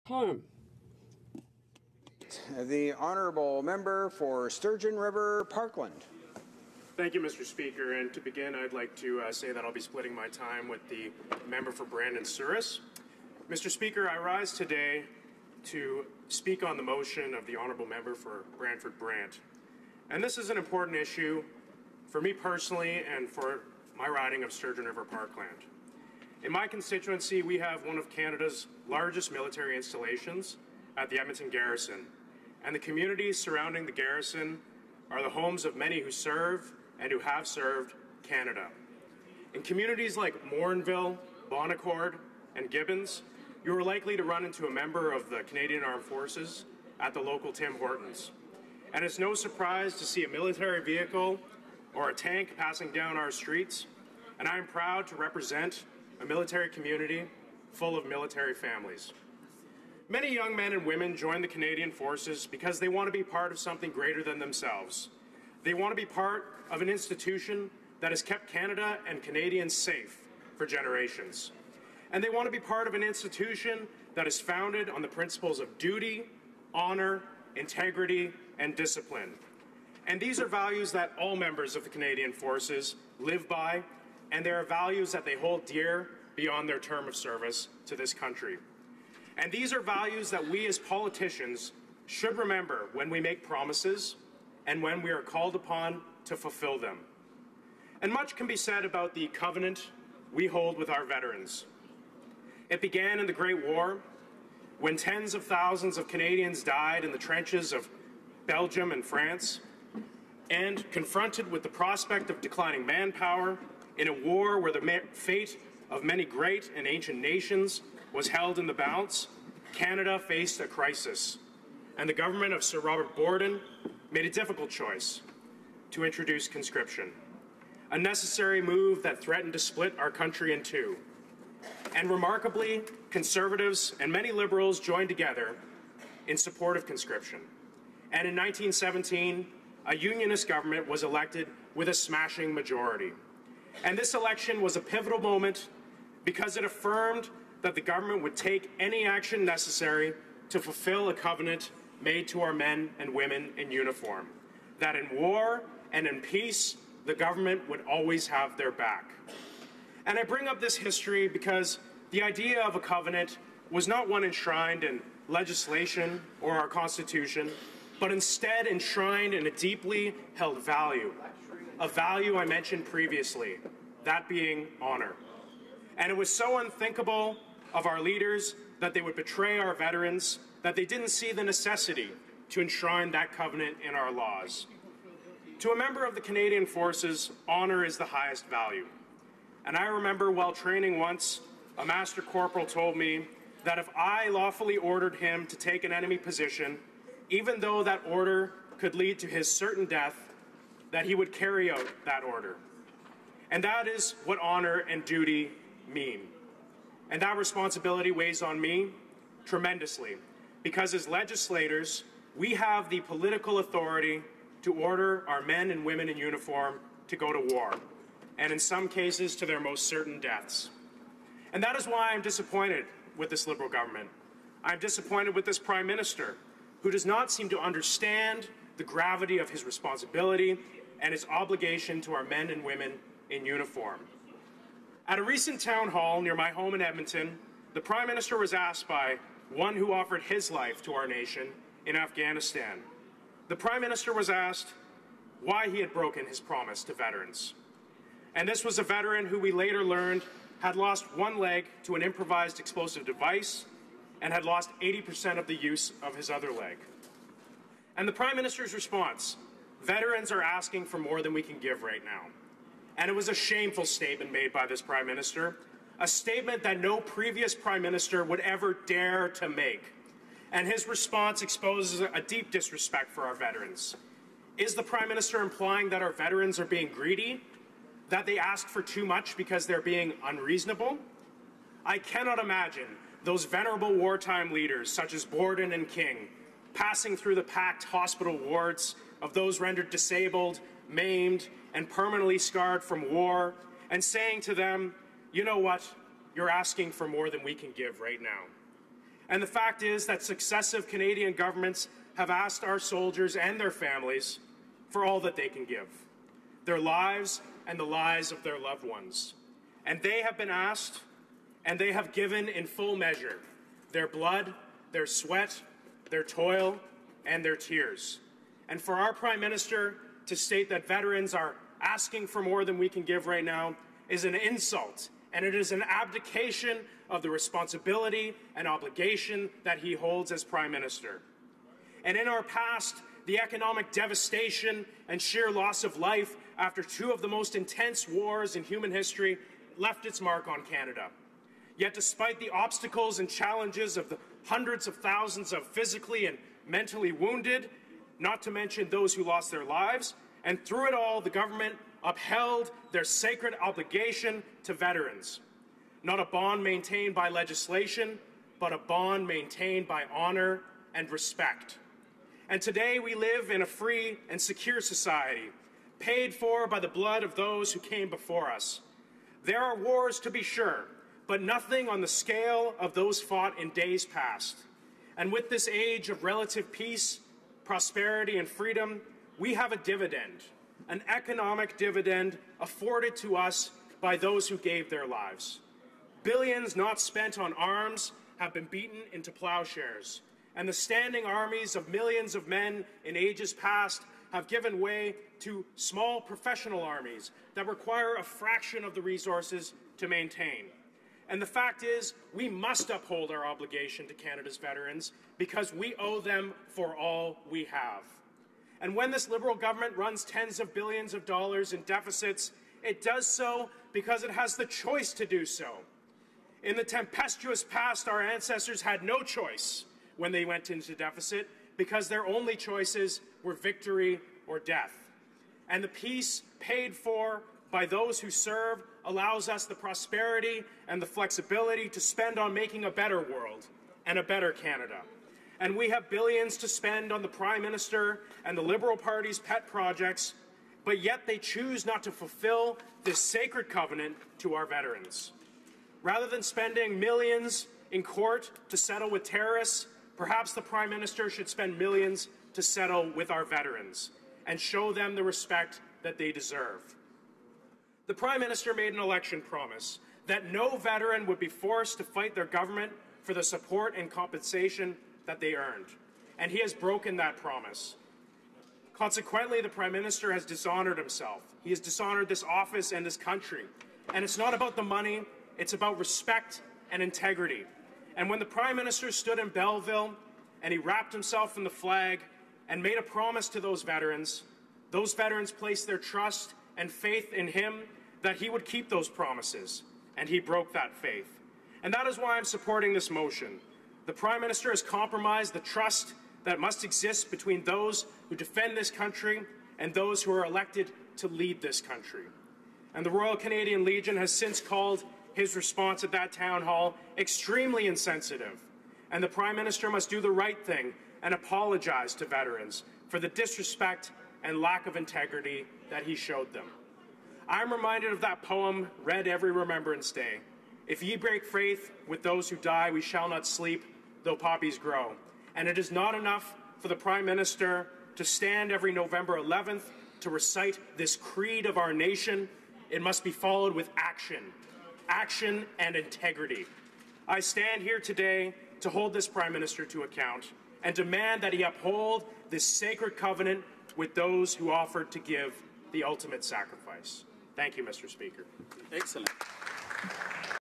Time. The honourable member for Sturgeon River Parkland. Thank you, Mr. Speaker. And to begin, I'd like to say that I'll be splitting my time with the member for Brandon-Souris. Mr. Speaker, I rise today to speak on the motion of the honourable member for Brantford-Brant. And this is an important issue for me personally and for my riding of Sturgeon River Parkland. In my constituency, we have one of Canada's largest military installations at the Edmonton Garrison, and the communities surrounding the garrison are the homes of many who serve and who have served Canada. In communities like Morinville, Bonaccord, and Gibbons, you are likely to run into a member of the Canadian Armed Forces at the local Tim Hortons. And it's no surprise to see a military vehicle or a tank passing down our streets, and I am proud to represent a military community full of military families. Many young men and women join the Canadian Forces because they want to be part of something greater than themselves. They want to be part of an institution that has kept Canada and Canadians safe for generations. And they want to be part of an institution that is founded on the principles of duty, honor, integrity, and discipline. And these are values that all members of the Canadian Forces live by, and they are values that they hold dear beyond their term of service to this country. And these are values that we as politicians should remember when we make promises and when we are called upon to fulfill them. And much can be said about the covenant we hold with our veterans. It began in the Great War, when tens of thousands of Canadians died in the trenches of Belgium and France, and confronted with the prospect of declining manpower in a war where the fate of many great and ancient nations was held in the balance, Canada faced a crisis, and the government of Sir Robert Borden made a difficult choice to introduce conscription, a necessary move that threatened to split our country in two. And remarkably, Conservatives and many Liberals joined together in support of conscription. And in 1917, a Unionist government was elected with a smashing majority. And this election was a pivotal moment because it affirmed that the government would take any action necessary to fulfill a covenant made to our men and women in uniform, that in war and in peace, the government would always have their back. And I bring up this history because the idea of a covenant was not one enshrined in legislation or our Constitution, but instead enshrined in a deeply held value, a value I mentioned previously, that being honor. And it was so unthinkable of our leaders that they would betray our veterans that they didn't see the necessity to enshrine that covenant in our laws. To a member of the Canadian Forces, honor is the highest value. And I remember while training once, a master corporal told me that if I lawfully ordered him to take an enemy position, even though that order could lead to his certain death, that he would carry out that order. And that is what honor and duty mean. And that responsibility weighs on me tremendously, because as legislators, we have the political authority to order our men and women in uniform to go to war, and in some cases to their most certain deaths. And that is why I'm disappointed with this Liberal government. I'm disappointed with this Prime Minister, who does not seem to understand the gravity of his responsibility and his obligation to our men and women in uniform. At a recent town hall near my home in Edmonton, the Prime Minister was asked by one who offered his life to our nation in Afghanistan. The Prime Minister was asked why he had broken his promise to veterans. And this was a veteran who we later learned had lost one leg to an improvised explosive device and had lost 80% of the use of his other leg. And the Prime Minister's response, veterans are asking for more than we can give right now. And it was a shameful statement made by this Prime Minister, a statement that no previous Prime Minister would ever dare to make. And his response exposes a deep disrespect for our veterans. Is the Prime Minister implying that our veterans are being greedy? That they ask for too much because they're being unreasonable? I cannot imagine those venerable wartime leaders, such as Borden and King, passing through the packed hospital wards of those rendered disabled, maimed, and permanently scarred from war, and saying to them, you know what, you're asking for more than we can give right now. And the fact is that successive Canadian governments have asked our soldiers and their families for all that they can give, their lives and the lives of their loved ones. And they have been asked, and they have given in full measure their blood, their sweat, their toil, and their tears. And for our Prime Minister to state that veterans are asking for more than we can give right now is an insult, and it is an abdication of the responsibility and obligation that he holds as Prime Minister. And in our past, the economic devastation and sheer loss of life after two of the most intense wars in human history left its mark on Canada. Yet despite the obstacles and challenges of the hundreds of thousands of physically and mentally wounded, not to mention those who lost their lives, and through it all, the government upheld their sacred obligation to veterans. Not a bond maintained by legislation, but a bond maintained by honor and respect. And today we live in a free and secure society, paid for by the blood of those who came before us. There are wars, to be sure, but nothing on the scale of those fought in days past. And with this age of relative peace, prosperity, and freedom, we have a dividend, an economic dividend afforded to us by those who gave their lives. Billions not spent on arms have been beaten into plowshares, and the standing armies of millions of men in ages past have given way to small professional armies that require a fraction of the resources to maintain. And the fact is, we must uphold our obligation to Canada's veterans because we owe them for all we have. And when this Liberal government runs tens of billions of dollars in deficits, it does so because it has the choice to do so. In the tempestuous past, our ancestors had no choice when they went into deficit because their only choices were victory or death. And the peace paid for by those who serve allows us the prosperity and the flexibility to spend on making a better world and a better Canada. And we have billions to spend on the Prime Minister and the Liberal Party's pet projects, but yet they choose not to fulfill this sacred covenant to our veterans. Rather than spending millions in court to settle with terrorists, perhaps the Prime Minister should spend millions to settle with our veterans and show them the respect that they deserve. The Prime Minister made an election promise that no veteran would be forced to fight their government for the support and compensation that they earned, and he has broken that promise. Consequently, the Prime Minister has dishonored himself. He has dishonored this office and this country. And it's not about the money, it's about respect and integrity. And when the Prime Minister stood in Belleville and he wrapped himself in the flag and made a promise to those veterans placed their trust and faith in him that he would keep those promises, and he broke that faith. And that is why I'm supporting this motion. The Prime Minister has compromised the trust that must exist between those who defend this country and those who are elected to lead this country. And the Royal Canadian Legion has since called his response at that town hall extremely insensitive. And the Prime Minister must do the right thing and apologize to veterans for the disrespect and lack of integrity that he showed them. I'm reminded of that poem read every Remembrance Day. If ye break faith with those who die, we shall not sleep, though poppies grow. And it is not enough for the Prime Minister to stand every November 11th to recite this creed of our nation. It must be followed with action and integrity. I stand here today to hold this Prime Minister to account and demand that he uphold this sacred covenant with those who offered to give the ultimate sacrifice. Thank you, Mr. Speaker. Excellent.